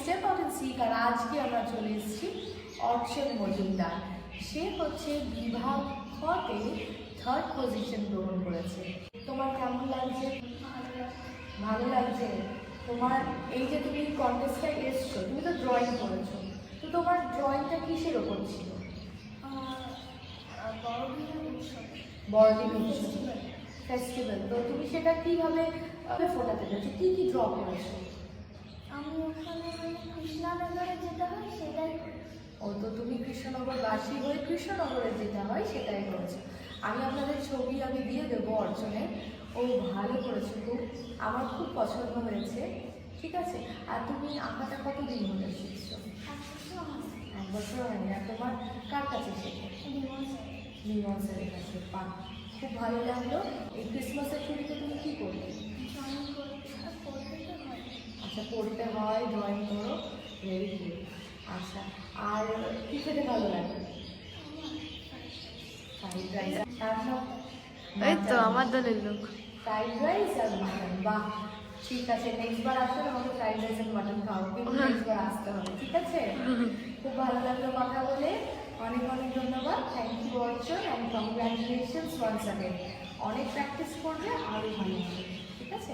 Step out and sick. আর আজকে আমরা চলে এসেছি অর্চন মজুমদার। সে হচ্ছে বিভাগ খতে 3rd পজিশন গ্রহণ করেছে। তোমার কেমন লাগছে? ভালো লাগছে। তোমার এই যে তুমি কন্টেস্টে এসছো, তুমি তো ড্রয়িং করেছো, তো তোমার ড্রয়িংটা কিসের ওপর ছিল? বড়দিন উৎসব ফেস্টিভ্যাল। তো তুমি সেটা কিভাবে ফোটাতে পেরেছো? কি কি ড্র করেছো? আমি ওখানে কৃষ্ণনগরে যেতে হয় সেটাই। ও, তো তুমি কৃষ্ণনগরবাসী হয়ে কৃষ্ণনগরে যেটা হয় সেটাই করেছো। আমি আপনাদের ছবি দিয়ে দেবো অর্চনের। ও ভালো করেছো খুব, আমার খুব পছন্দ হয়েছে। ঠিক আছে। আর তুমি আঁকাটা কতদিন হলে শিখছো? 1 বছর হয়নি। আর তোমার কার কাছে শেখো? লিমন স্যারের কাছে। বাহ, খুব ভালো লাগলো। এই ক্রিসমাসের ছুটিতে তুমি কী করবে? আচ্ছা, পড়তে হয়, ড্রয়িং করো, ভেরি গুড। আচ্ছা, আর কী খেতে ভালো লাগে? Fried rice. এই তো আমার দলের লোক। ফ্রাইড রাইস আর মাটন। বাহ, ঠিক আছে। নেক্সট বার আসলে আমাকে ফ্রাইড রাইস আর মাটন খাও, কিন্তু নেক্সট বার আসতে হবে। ঠিক আছে। খুব ভালো লাগলো কথা বলে। অনেক অনেক ধন্যবাদ। Thank you Archan and congratulations once again. অনেক প্র্যাকটিস করবে, আরও ভালো হবে। ঠিক আছে।